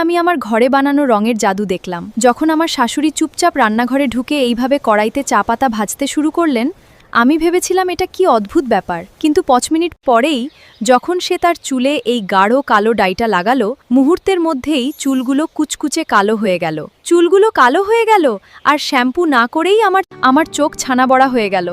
আমি আমার ঘরে বানানো রঙের জাদু দেখলাম। যখন আমার শাশুড়ি চুপচাপ রান্নাঘরে ঢুকে এইভাবে কড়াইতে চা পাতা ভাজতে শুরু করলেন, আমি ভেবেছিলাম এটা কি অদ্ভুত ব্যাপার, কিন্তু ৫ মিনিট পরেই যখন সে তার চুলে এই গাঢ় কালো ডাইটা লাগালো, মুহূর্তের মধ্যেই চুলগুলো কুচকুচে কালো হয়ে গেল। চুলগুলো কালো হয়ে গেল আর শ্যাম্পু না করেই আমার চোখ ছানা বড়া হয়ে গেল।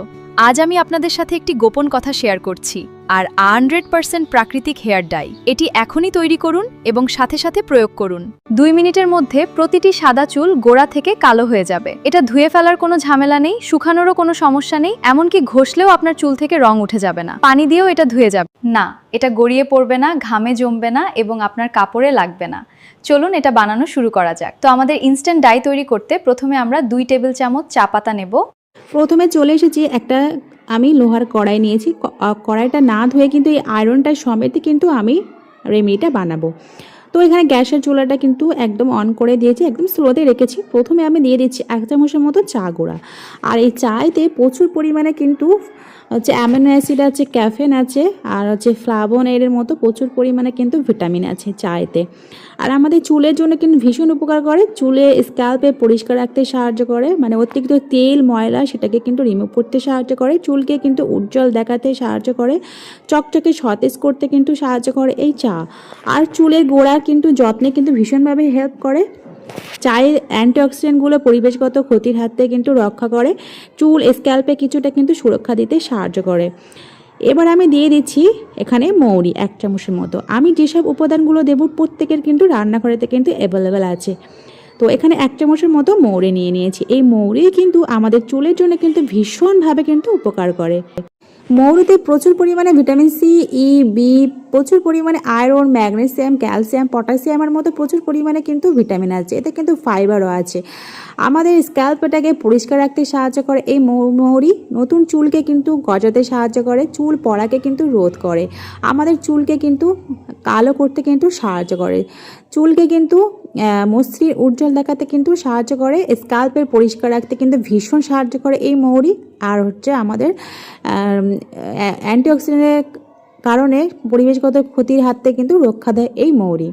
আজ আমি আপনাদের সাথে একটি গোপন কথা শেয়ার করছি, আর 100% প্রাকৃতিক হেয়ার ডাই। এটি এখনই তৈরি করুন এবং সাথে সাথে প্রয়োগ করুন। 2 মিনিটের মধ্যে প্রতিটি সাদা চুল গোড়া থেকে কালো হয়ে যাবে। এটা ধুয়ে ফেলার কোনো ঝামেলা নেই, শুকানোরও কোনো সমস্যা নেই, এমনকি ঘষলেও আপনার চুল থেকে রং উঠে যাবে না। পানি দিয়েও এটা ধুয়ে যাবে না, এটা গড়িয়ে পড়বে না, ঘামে জমবে না এবং আপনার কাপড়ে লাগবে না। চলুন এটা বানানো শুরু করা যাক। তো আমাদের ইনস্ট্যান্ট ডাই তৈরি করতে প্রথমে আমরা 2 টেবিল চামচ চা পাতা নেব। প্রথমে চলে এসেছি একটা আমি লোহার কড়াই নিয়েছি। কড়াইটা না ধুয়ে কিন্তু এই আয়রনটা সমেত কিন্তু আমি রেমেডিটা বানাবো। তো এখানে গ্যাসের চুলাটা কিন্তু একদম অন করে দিয়েছি, একদম স্লোতে রেখেছি। প্রথমে আমি দিয়ে দিচ্ছি 1 চামচের মতো চা গুঁড়া। আর এই চাইতে প্রচুর পরিমাণে কিন্তু হচ্ছে অ্যামিনো অ্যাসিড আছে, ক্যাফেন আছে, আর হচ্ছে ফ্লাভোনয়েডের মতো প্রচুর পরিমাণে কিন্তু ভিটামিন আছে চায়েতে। আর আমাদের চুলের জন্য কিন্তু ভীষণ উপকার করে, চুলে স্ক্যাল্পে পরিষ্কার রাখতে সাহায্য করে, মানে অতিরিক্ত তেল ময়লা সেটাকে কিন্তু রিমুভ করতে সাহায্য করে, চুলকে কিন্তু উজ্জ্বল দেখাতে সাহায্য করে, চকচকে সতেজ করতে কিন্তু সাহায্য করে এই চা। আর চুলের গোড়ার কিন্তু যত্নে কিন্তু ভীষণভাবে হেল্প করে। চায়ের অ্যান্টিঅক্সিডেন্টগুলো পরিবেশগত ক্ষতির হাত থেকে কিন্তু রক্ষা করে, চুল স্ক্যাল্পে কিছুটা কিন্তু সুরক্ষা দিতে সাহায্য করে। এবার আমি দিয়ে দিচ্ছি এখানে মৌরি 1 চামচের মতো। আমি যেসব উপাদানগুলো দেব প্রত্যেকের কিন্তু রান্নাঘরেতে কিন্তু অ্যাভেলেবেল আছে। তো এখানে 1 চামচের মতো মৌরি নিয়ে নিয়েছি। এই মৌরি কিন্তু আমাদের চুলের জন্য কিন্তু ভীষণভাবে কিন্তু উপকার করে। মৌরিতে প্রচুর পরিমাণে ভিটামিন সি, ই, বি, প্রচুর পরিমাণে আয়রন, ম্যাগনেসিয়াম, ক্যালসিয়াম, পটাশিয়ামের মতো প্রচুর পরিমাণে কিন্তু ভিটামিন আছে। এতে কিন্তু ফাইবারও আছে। আমাদের স্ক্যাল্পটাকে পরিষ্কার রাখতে সাহায্য করে এই মৌরি। নতুন চুলকে কিন্তু গজাতে সাহায্য করে, চুল পড়াকে কিন্তু রোধ করে, আমাদের চুলকে কিন্তু কালো করতে কিন্তু সাহায্য করে, চুলকে কিন্তু মসৃণ উজ্জ্বল দেখাতে কিন্তু সাহায্য করে, স্ক্যাল্পের পরিষ্কার রাখতে কিন্তু ভীষণ সাহায্য করে এই মৌরি। আর হচ্ছে আমাদের অ্যান্টিঅক্সিডেন্টের কারণে পরিবেশগত ক্ষতির হাত থেকে কিন্তু রক্ষা দেয় এই মৌরি।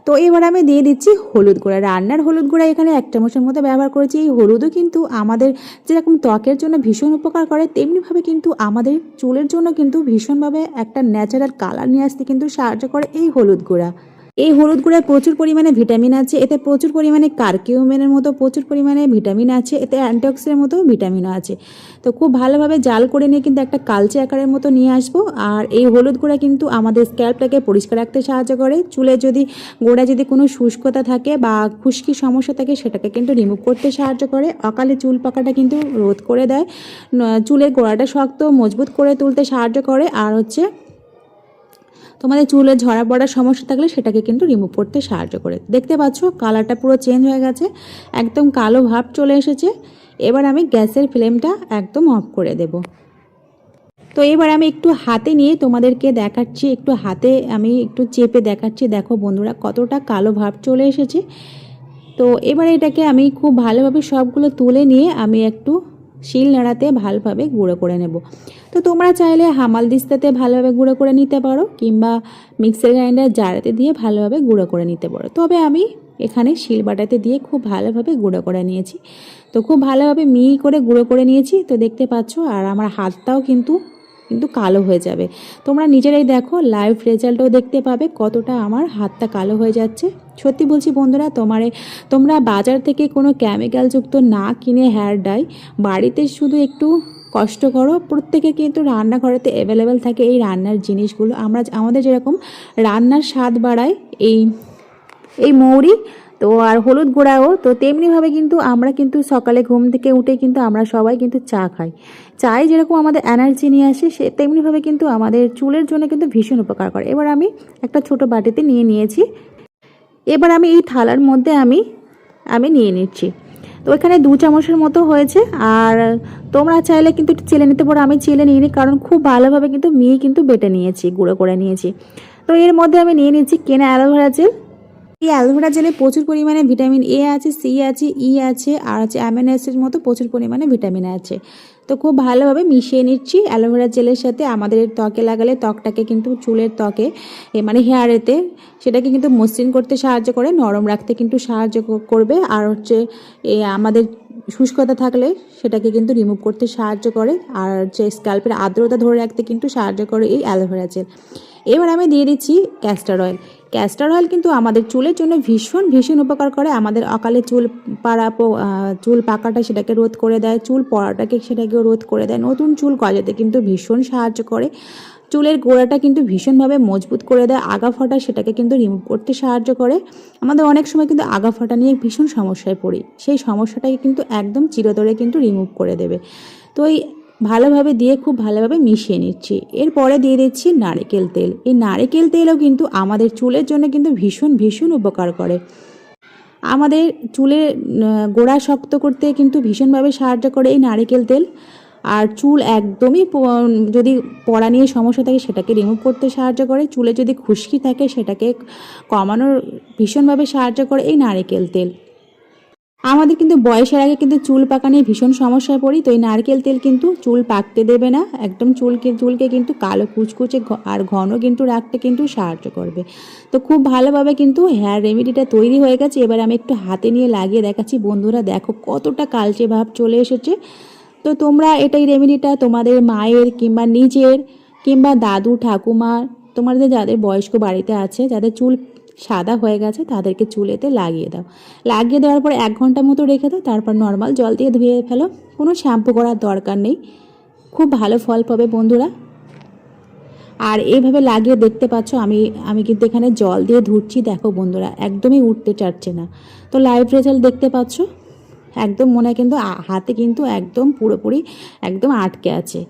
তো এবার আমি দিয়ে দিচ্ছি হলুদ গুঁড়া। রান্নার হলুদ গুঁড়া এখানে 1 চামচের মতো ব্যবহার করেছি। এই হলুদও কিন্তু আমাদের যেরকম ত্বকের জন্য ভীষণ উপকার করে, তেমনিভাবে কিন্তু আমাদের চুলের জন্য কিন্তু ভীষণভাবে একটা ন্যাচারাল কালার নিয়ে আসতে কিন্তু সাহায্য করে এই হলুদ গুঁড়া। এই হলুদ গুঁড়ায় প্রচুর পরিমাণে ভিটামিন আছে, এতে প্রচুর পরিমাণে কারকিউমিনের মতো প্রচুর পরিমাণে ভিটামিন আছে, এতে অ্যান্টিঅক্সিডেন্টের মতো ভিটামিনও আছে। তো খুব ভালোভাবে জাল করে নিয়ে কিন্তু একটা কালচে আকারের মতো নিয়ে আসবো। আর এই হলুদ গুঁড়া কিন্তু আমাদের স্ক্যাল্পটাকে পরিষ্কার রাখতে সাহায্য করে, চুলে যদি গোড়ায় যদি কোনো শুষ্কতা থাকে বা খুশকির সমস্যা থাকে সেটাকে কিন্তু রিমুভ করতে সাহায্য করে, অকালে চুল পাকাটা কিন্তু রোধ করে দেয়, চুলের গোড়াটা শক্ত মজবুত করে তুলতে সাহায্য করে। আর হচ্ছে তোমাদের চুলে ঝরা পড়ার সমস্যা থাকলে সেটাকে কিন্তু রিমুভ করতে সাহায্য করে। দেখতে পাচ্ছ কালারটা পুরো চেঞ্জ হয়ে গেছে, একদম কালো ভাব চলে এসেছে। এবার আমি গ্যাসের ফ্লেমটা একদম অফ করে দেব। তো এবার আমি একটু হাতে নিয়ে তোমাদেরকে দেখাচ্ছি, একটু হাতে আমি একটু চেপে দেখাচ্ছি। দেখো বন্ধুরা কতটা কালো ভাব চলে এসেছে। তো এবার এটাকে আমি খুব ভালোভাবে সবগুলো তুলে নিয়ে আমি একটু শিল নাড়াতে ভালোভাবে গুঁড়ো করে নেব। তো তোমরা চাইলে হামাল দিস্তাতে ভালোভাবে গুঁড়ো করে নিতে পারো, কিংবা মিক্সার গ্রাইন্ডার জারেতে দিয়ে ভালোভাবে গুঁড়ো করে নিতে পারো। তবে আমি এখানে শিল বাটাতে দিয়ে খুব ভালোভাবে গুঁড়ো করে নিয়েছি। তো খুব ভালোভাবে মিহি করে গুঁড়ো করে নিয়েছি। তো দেখতে পাচ্ছ আর আমার হাতটাও কিন্তু কালো হয়ে যাবে। তোমরা নিজেরাই দেখো, লাইভ রেজাল্টও দেখতে পাবে কতটা আমার হাতটা কালো হয়ে যাচ্ছে। সত্যি বলছি বন্ধুরা, তোমরা বাজার থেকে কোনো কেমিক্যালযুক্ত না কিনে হেয়ার ডাই বাড়িতে শুধু একটু কষ্ট করো। প্রত্যেকে কিন্তু রান্নাঘরেতে অ্যাভেলেবেল থাকে এই রান্নার জিনিসগুলো। আমাদের যেরকম রান্নার স্বাদ বাড়ায় এই মৌরি তো আর হলুদ গুঁড়াও, তো তেমনিভাবে কিন্তু আমরা কিন্তু সকালে ঘুম থেকে উঠে কিন্তু আমরা সবাই কিন্তু চা খাই। চায়ে যেরকম আমাদের এনার্জি নিয়ে আসে, সে তেমনিভাবে কিন্তু আমাদের চুলের জন্য কিন্তু ভীষণ উপকার করে। এবার আমি একটা ছোট বাটিতে নিয়েছি। এবার আমি এই থালার মধ্যে আমি নিয়ে নিচ্ছি। তো এখানে 2 চামচের মতো হয়েছে। আর তোমরা চাইলে কিন্তু একটু চেলে নিতে পারো, আমি চেলে নিইনি কারণ খুব ভালোভাবে কিন্তু মিহি কিন্তু বেটে নিয়েছি, গুঁড়ো করে নিয়েছি। তো এর মধ্যে আমি নিয়ে নিচ্ছি কেনা অ্যালোভেরা জেল। এই অ্যালোভেরা জেলে প্রচুর পরিমাণে ভিটামিন এ আছে, সি আছে, ই আছে, আর হচ্ছে অ্যামিনো অ্যাসিডের মতো প্রচুর পরিমাণে ভিটামিন আছে। তো খুব ভালোভাবে মিশিয়ে নিচ্ছি অ্যালোভেরা জেলের সাথে। আমাদের ত্বকে লাগালে ত্বকটাকে কিন্তু চুলের ত্বকে মানে হেয়ারেতে সেটাকে কিন্তু মসৃণ করতে সাহায্য করে, নরম রাখতে কিন্তু সাহায্য করবে। আর হচ্ছে আমাদের শুষ্কতা থাকলে সেটাকে কিন্তু রিমুভ করতে সাহায্য করে। আর হচ্ছে স্ক্যাল্পের আর্দ্রতা ধরে রাখতে কিন্তু সাহায্য করে এই অ্যালোভেরা জেল। এবার আমি দিয়ে দিচ্ছি ক্যাস্টর অয়েল। ক্যাস্টর অয়েল কিন্তু আমাদের চুলের জন্য ভীষণ ভীষণ উপকার করে। আমাদের অকালে চুল পাকাটা সেটাকে রোধ করে দেয়, চুল পড়াটাকে সেটাকেও রোধ করে দেয়, নতুন চুল গজাতে কিন্তু ভীষণ সাহায্য করে। চুলের গোড়াটা কিন্তু ভীষণভাবে মজবুত করে দেয়, আগা ফোঁটা সেটাকে কিন্তু রিমুভ করতে সাহায্য করে। আমাদের অনেক সময় কিন্তু আগা ফোঁটা নিয়ে ভীষণ সমস্যায় পড়ি, সেই সমস্যাটাকে কিন্তু একদম চিরতরে কিন্তু রিমুভ করে দেবে। তো এই ভালোভাবে দিয়ে খুব ভালোভাবে মিশিয়ে নিচ্ছি। এরপরে দিয়ে দিচ্ছি নারকেল তেল। এই নারকেল তেলও কিন্তু আমাদের চুলের জন্য কিন্তু ভীষণ ভীষণ উপকার করে। আমাদের চুলের গোড়া শক্ত করতে কিন্তু ভীষণভাবে সাহায্য করে এই নারকেল তেল। আর চুল একদমই যদি পড়া নিয়ে সমস্যা থাকে সেটাকে রিমুভ করতে সাহায্য করে। চুলে যদি খুশকি থাকে সেটাকে কমানোর ভীষণভাবে সাহায্য করে এই নারকেল তেল। আমাদের কিন্তু বয়সের আগে কিন্তু চুল পাকা নিয়ে ভীষণ সমস্যায় পড়ি। তো এই নারকেল তেল কিন্তু চুল পাকতে দেবে না, একদম চুলকে কিন্তু কালো কুচকুচে আর ঘন কিন্তু রাখতে কিন্তু সাহায্য করবে। তো খুব ভালোভাবে কিন্তু হেয়ার রেমেডিটা তৈরি হয়ে গেছে। এবার আমি একটু হাতে নিয়ে লাগিয়ে দেখাচ্ছি। বন্ধুরা দেখো কতটা কালচে ভাব চলে এসেছে। তো তোমরা এই রেমেডিটা তোমাদের মায়ের কিংবা নিজের কিংবা দাদু ঠাকুমা, তোমাদের যাদের বয়স্ক বাড়িতে আছে, যাদের চুল সাদা হয়ে গেছে তাদেরকে চুলেতে লাগিয়ে দাও। লাগিয়ে দেওয়ার পর 1 ঘন্টা মতো রেখে দাও, তারপর নর্মাল জল দিয়ে ধুয়ে ফেলো, কোনো শ্যাম্পু করার দরকার নেই। খুব ভালো ফল পাবে বন্ধুরা। আর এইভাবে লাগিয়ে দেখতে পাচ্ছ আমি কিন্তু এখানে জল দিয়ে ধুচ্ছি, দেখো বন্ধুরা একদমই উঠতে চাচ্ছে না। তো লাইভ রেজাল্ট দেখতে পাচ্ছ, একদম মনে হয় কিন্তু হাতে কিন্তু একদম পুরোপুরি একদম আটকে আছে।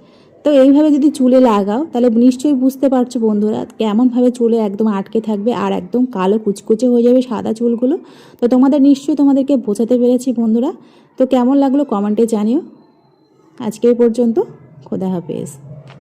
তো এইভাবে যদি চুলে লাগাও তাহলে নিশ্চয়ই বুঝতে পারছো বন্ধুরা কেমনভাবে চুলে একদম আটকে থাকবে আর একদম কালো কুচকুচে হয়ে যাবে সাদা চুলগুলো। তো তোমাদেরকে বোঝাতে পেরেছি বন্ধুরা। তো কেমন লাগলো কমেন্টে জানিও। আজকে এই পর্যন্ত, খোদা হাফেজ।